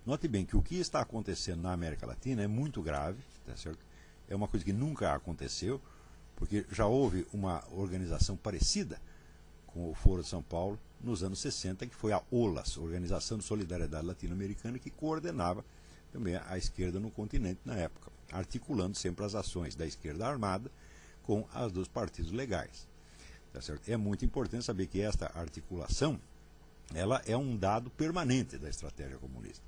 Note bem que o que está acontecendo na América Latina é muito grave, tá certo? É uma coisa que nunca aconteceu, porque já houve uma organização parecida com o Foro de São Paulo nos anos 60, que foi a OLAS, Organização de Solidariedade Latino-Americana, que coordenava também a esquerda no continente na época, articulando sempre as ações da esquerda armada com as dos partidos legais. Tá certo? É muito importante saber que esta articulação ela é um dado permanente da estratégia comunista.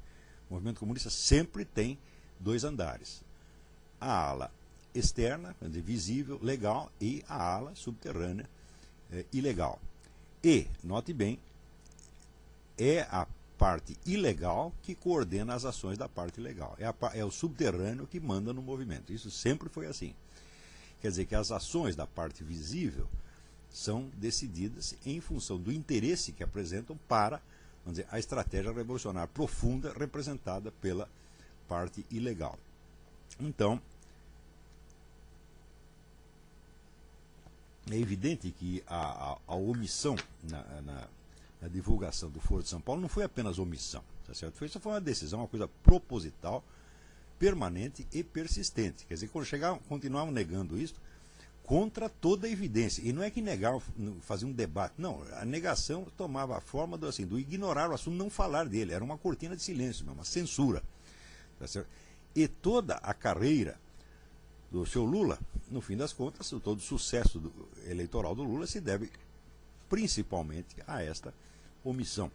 O movimento comunista sempre tem dois andares. A ala externa, quer dizer, visível, legal, e a ala subterrânea, ilegal. E, note bem, é a parte ilegal que coordena as ações da parte legal. É o subterrâneo que manda no movimento. Isso sempre foi assim. Quer dizer que as ações da parte visível são decididas em função do interesse que apresentam para, vamos dizer, a estratégia revolucionária profunda representada pela parte ilegal. Então, é evidente que a omissão na divulgação do Foro de São Paulo não foi apenas omissão, tá certo? Isso foi uma decisão, uma coisa proposital, permanente e persistente. Quer dizer, quando continuavam negando isso, contra toda a evidência. E não é que negavam, faziam um debate. Não, a negação tomava a forma do ignorar o assunto, não falar dele. Era uma cortina de silêncio, uma censura. Tá certo? E toda a carreira do seu Lula, no fim das contas, todo o sucesso eleitoral do Lula se deve principalmente a esta omissão.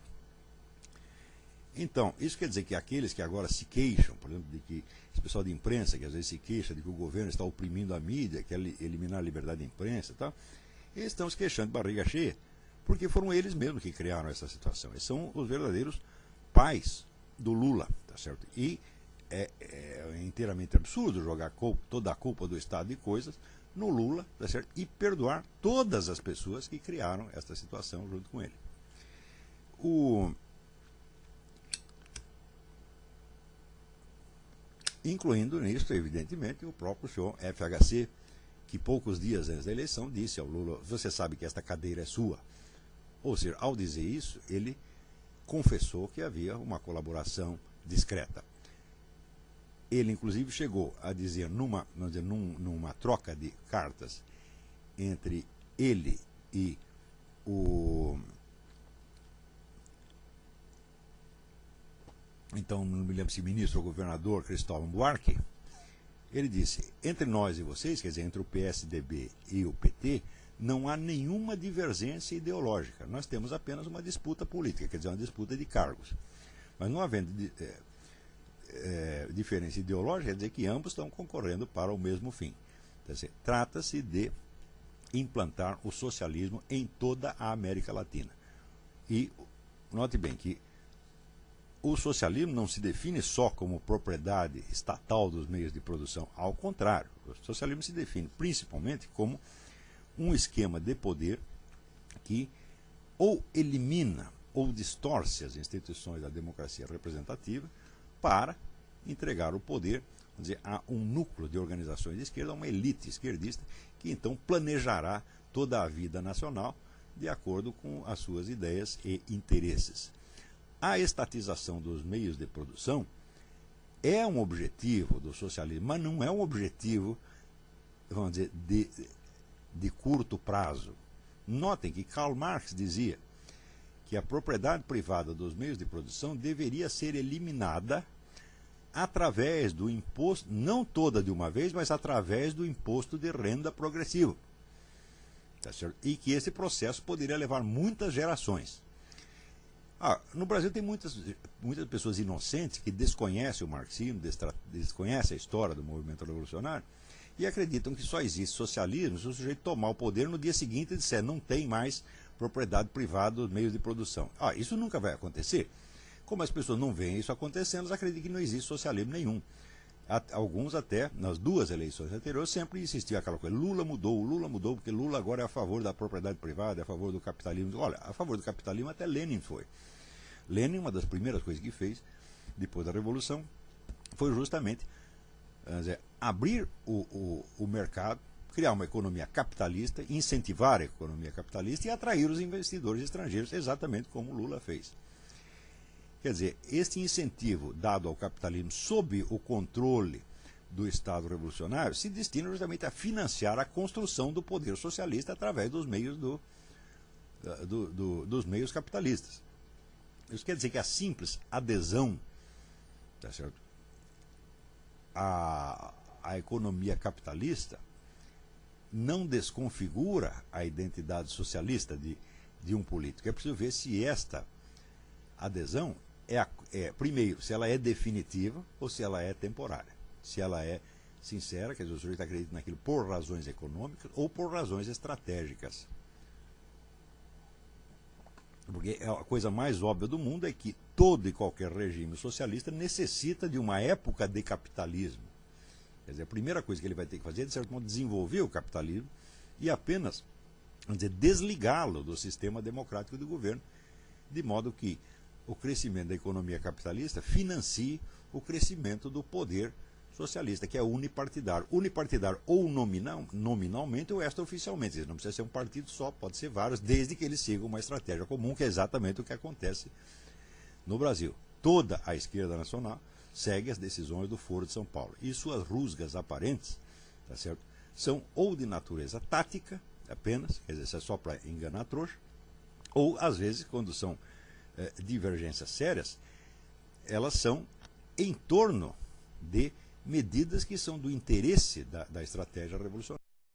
Então, isso quer dizer que aqueles que agora se queixam, por exemplo, de que esse pessoal de imprensa, que às vezes se queixa de que o governo está oprimindo a mídia, quer eliminar a liberdade de imprensa e tal, eles estão se queixando de barriga cheia, porque foram eles mesmos que criaram essa situação. Eles são os verdadeiros pais do Lula, tá certo? E é inteiramente absurdo jogar toda a culpa do estado de coisas no Lula, tá certo? E perdoar todas as pessoas que criaram esta situação junto com ele. Incluindo nisso, evidentemente, o próprio senhor FHC, que poucos dias antes da eleição disse ao Lula: você sabe que esta cadeira é sua. Ou seja, ao dizer isso, ele confessou que havia uma colaboração discreta. Ele, inclusive, chegou a dizer, numa troca de cartas entre ele e o... Então, não me lembro se ministro ou governador Cristóvão Buarque, ele disse: entre nós e vocês, quer dizer, entre o PSDB e o PT, não há nenhuma divergência ideológica. Nós temos apenas uma disputa política, quer dizer, uma disputa de cargos. Mas não havendo diferença ideológica, quer dizer que ambos estão concorrendo para o mesmo fim. Trata-se de implantar o socialismo em toda a América Latina. E note bem que o socialismo não se define só como propriedade estatal dos meios de produção. Ao contrário, o socialismo se define principalmente como um esquema de poder que ou elimina ou distorce as instituições da democracia representativa para entregar o poder, vamos dizer, a um núcleo de organizações de esquerda, a uma elite esquerdista, que então planejará toda a vida nacional de acordo com as suas ideias e interesses. A estatização dos meios de produção é um objetivo do socialismo, mas não é um objetivo, vamos dizer, de curto prazo. Notem que Karl Marx dizia que a propriedade privada dos meios de produção deveria ser eliminada através do imposto, não toda de uma vez, mas através do imposto de renda progressivo. Tá certo? E que esse processo poderia levar muitas gerações. No Brasil tem muitas pessoas inocentes que desconhecem o marxismo, desconhecem a história do movimento revolucionário e acreditam que só existe socialismo se o sujeito tomar o poder no dia seguinte e disser: não tem mais propriedade privada dos meios de produção. Isso nunca vai acontecer. Como as pessoas não veem isso acontecendo, elas acreditam que não existe socialismo nenhum. Alguns até, nas duas eleições anteriores, sempre insistiam aquela coisa: Lula mudou, porque Lula agora é a favor da propriedade privada, é a favor do capitalismo. Olha, a favor do capitalismo até Lenin foi. Lenin, uma das primeiras coisas que fez, depois da Revolução, foi justamente abrir o mercado, criar uma economia capitalista, incentivar a economia capitalista e atrair os investidores estrangeiros, exatamente como Lula fez. Quer dizer, este incentivo dado ao capitalismo sob o controle do Estado revolucionário se destina justamente a financiar a construção do poder socialista através dos meios, dos meios capitalistas. Isso quer dizer que a simples adesão, tá certo, à economia capitalista não desconfigura a identidade socialista de um político. É preciso ver se esta adesão primeiro, se ela é definitiva ou se ela é temporária. Se ela é sincera, quer dizer, o sujeito acredita naquilo por razões econômicas ou por razões estratégicas. Porque a coisa mais óbvia do mundo é que todo e qualquer regime socialista necessita de uma época de capitalismo. Quer dizer, a primeira coisa que ele vai ter que fazer é, de certo modo, desenvolver o capitalismo e apenas, vamos dizer, desligá-lo do sistema democrático de governo, de modo que o crescimento da economia capitalista financie o crescimento do poder socialista, que é unipartidário. Unipartidário ou nominalmente ou extraoficialmente. Não precisa ser um partido só, pode ser vários, desde que eles sigam uma estratégia comum, que é exatamente o que acontece no Brasil. Toda a esquerda nacional segue as decisões do Foro de São Paulo. E suas rusgas aparentes, tá certo, são ou de natureza tática, apenas, quer dizer, é só para enganar a trouxa, ou, às vezes, quando são divergências sérias, elas são em torno de medidas que são do interesse da estratégia revolucionária.